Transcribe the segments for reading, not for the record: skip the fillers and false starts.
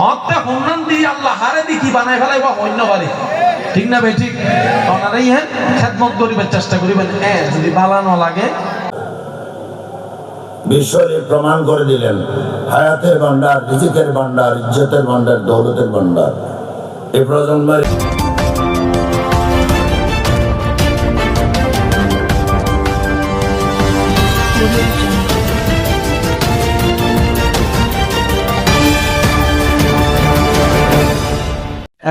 হকটা হুন্নান দিয়ে আল্লাহ হারে দি কি বানায় ফেলাইব অন্য বাড়ি, ঠিক না ভাই? ঠিক আপনারাই হ্যাঁ খেদমত করিবার চেষ্টা করিবেন, যদি বালানো লাগে। বিশ্বরে প্রমাণ করে দিলেন হায়াতের ভান্ডার, রিজিকের ভান্ডার, ইজ্জতের ভান্ডার, দৌলতের ভান্ডার। এই প্রজন্মের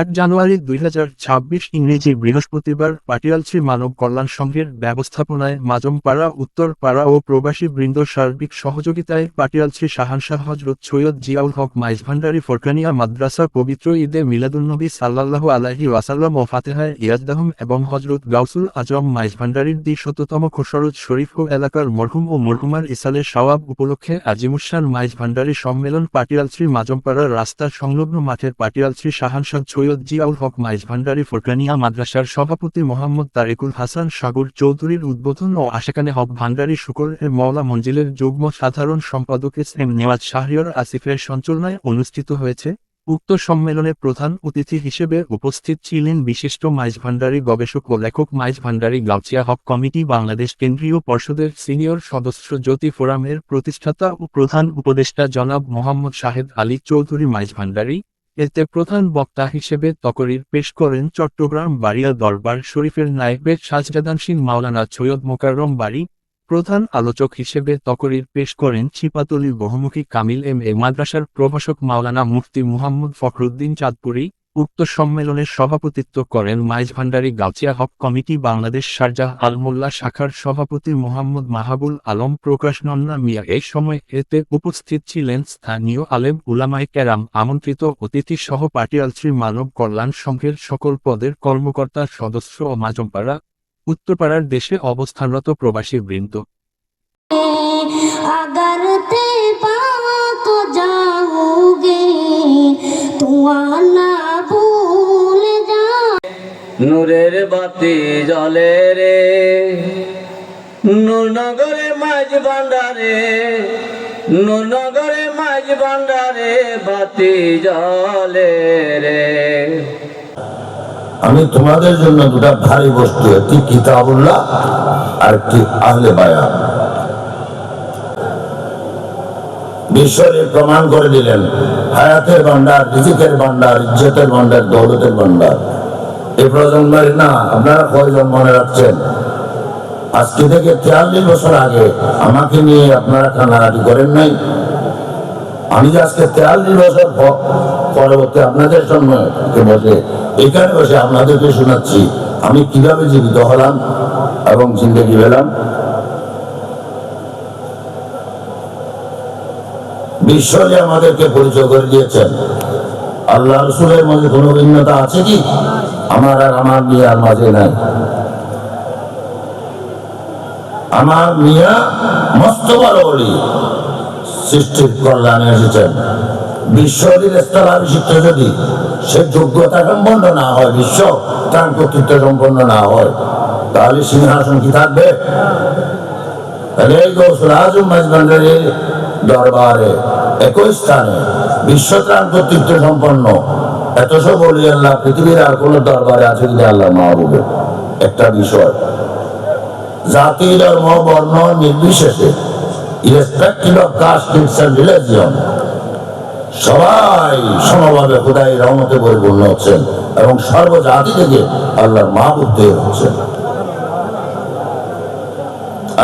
এক জানুয়ারি 2026 ইংরেজি বৃহস্পতিবার পাটিয়ালছি মানব কল্যাণ সংঘের ব্যবস্থাপনায় মাজমপাড়া, উত্তরপাড়া ও প্রবাসী বৃন্দ সার্বিক সহযোগিতায় পাটিয়ালছি শাহানশাহ হযরত সৈয়দ জিয়াউল হক মাইজভান্ডারী ফোরকানিয়া মাদ্রাসা পবিত্র ঈদে মিলাদুন্নবী সাল্লাল্লাহু আলাইহি ওয়াসাল্লাম ও ফাতেহায়ে ইয়াজদাহুম এবং হযরত গাউসুল আজম মাইজভান্ডারীর ২০০তম খোসরত শরীফ ও এলাকার মরহুম ও মরহুমার ইসালের সওয়াব উপলক্ষে আজিমুসান মাইজভান্ডারী সম্মেলন পাটিয়ালছি মাজমপাড়ার রাস্তার সংলগ্ন মাঠের পাটিয়ালছি শাহানশাহ সৈয়দ জিয়াউল হক মাইজভান্ডারী ফোরকানিয়া মাদ্রাসার সভাপতি মোহাম্মদ তারেকুল হাসান সাগর চৌধুরীর উদ্বোধন ও আশেকানে হক ভান্ডারী শুকর এর মওলা মঞ্জিলের যুগ্ম সাধারণ সম্পাদক এস.এম. নেওয়াজ শাহরিয়ার আসিফের সঞ্চালনায় অনুষ্ঠিত হয়েছে। উক্ত সম্মেলনে প্রধান অতিথি হিসেবে উপস্থিত ছিলেন বিশিষ্ট মাইজভান্ডারী গবেষক ও লেখক, মাইজভান্ডারী গাউছিয়া হক কমিটি বাংলাদেশ কেন্দ্রীয় পর্ষদের সিনিয়র সদস্য, জ্যোতি ফোরামের প্রতিষ্ঠাতা ও প্রধান উপদেষ্টা জনাব মোহাম্মদ শাহেদ আলী চৌধুরী মাইজভান্ডারী। এতে প্রধান বক্তা হিসেবে তকরির পেশ করেন চট্টগ্রাম বাড়িয়া দরবার শরীফের নায়েবে সাজদাদানশীন মাওলানা সৈয়দ মোকাররম বাড়ি। প্রধান আলোচক হিসেবে তকরির পেশ করেন ছিপাতলী বহুমুখী কামিল এম.এ. মাদ্রাসার প্রভাষক মাওলানা মুফতি মুহাম্মদ ফখরুদ্দিন চাঁদপুরী। উক্ত সম্মেলনের সভাপতিত্ব করেন Maizbhandari Gausia hoc committee Bangladesh Sharjah আল মোল্লা শাখার সভাপতি মোহাম্মদ মাহাবুল আলম প্রকাশ নন্না মিয়া। এই সময় এতে উপস্থিত ছিলেন স্থানীয় আলেম উলামায়ে কেরাম, আমন্ত্রিত অতিথি সহ পাটিয়ালছি মানব কল্যাণ সংঘের সকল পদের কর্মকর্তা, সদস্য ও মাজমপাড়া, উত্তরপাড়ার দেশে অবস্থানরত প্রবাসী বৃন্দ। নূরের বাতি জ্বলে রে নূরনগরে মাইজভান্ডারে, নূরনগরে মাইজভান্ডারে বাতি জ্বলে রে। আমি তোমাদের জন্য দুটা ভারী বস্তু, একটি কিতাবুল্লাহ আর একটি আহলে বায়ান। বিশ্বরে প্রমাণ করে দিলেন হায়াতের ভান্ডার, রিজিকের ভান্ডার, ইজ্জতের ভান্ডার, দৌলতের ভান্ডার। এই প্রজন্মের না আপনারা কয়জন মনে রাখছেন? আজকে থেকে ৪৩ বছর আগে আমাকে নিয়ে আপনারা কান্নাকাটি করেন নাই? আমি যে আজকে ৪৩ বছর পরবর্তী আপনাদের জন্য বসে এখানে বসে আপনাদেরকে শোনাচ্ছি আমি কিভাবে জীবিত হলাম এবং জিন্দেগি পেলাম। বিশ্বরে আমাদেরকে পরিচয় করে দিয়েছেন। আল্লাহ রাসূলের মধ্যে কোনো ভিন্নতা আছে কি? আমার আর আমার মিয়ার মাঝে নাই। আমার মিয়া মস্ত বড় বলি সৃষ্টির কল্যাণে এসেছেন। বিশ্বরীর স্থলাভিষিক্ত যদি সে যোগ্যতা সম্পন্ন না হয়, বিশ্ব তার কর্তৃত্ব সম্পন্ন না হয়, তাহলে সিংহাসন কি থাকবে? তাহলে এই গাউসুল আজম মাইজভান্ডারীর দরবারে একই স্থানে বিশ্ব ত্রাণ কর্তৃত্ব সম্পন্ন এত সব বলি আল্লাহ পৃথিবীর আর কোন দরবারে আছে কিনা আল্লাহ মাহবুবের একটা বিষয়। জাতি, ধর্ম, বর্ণ নির্বিশেষে, irrespective of caste, creed and religion, সবাই সমভাবে খোদাই রহমতে পরিপূর্ণ হচ্ছেন এবং সর্বজাতি থেকে আল্লাহর মাহবুব তৈরি হচ্ছেন।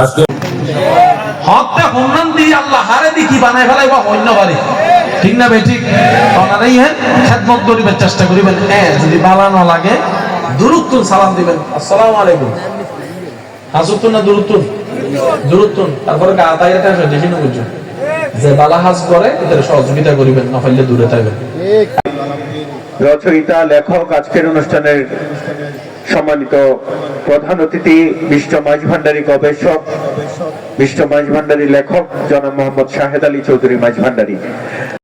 আজকে হকটা হুন্নান দিয়ে আল্লাহ হারে দি কি বানায় ফেলাইব অন্য বাড়ি, ঠিক না ভাই? ঠিক আপনারাই হ্যাঁ খেদমত করিবার চেষ্টা করিবেন, যদি বালানো লাগে। দুরুত্তুন সালাম দিবেন, আসসালামু আলাইকুম। হাসুতুন না দুরুত্তুন? দুরুত্তুন। তারপরে গাতাইটা দেখি না বুঝুন যে বালা হাজ করে এদের সহযোগিতা করিবেন, না হলে দূরে থাকবেন। রচয়িতা, লেখক, আজকের অনুষ্ঠানের সম্মানিত প্রধান অতিথি, বিশিষ্ট মাইজভান্ডারী গবেষক, বিশিষ্ট মাইজভান্ডারী লেখক জনাব মোহাম্মদ শাহেদ আলী চৌধুরী মাইজভান্ডারী।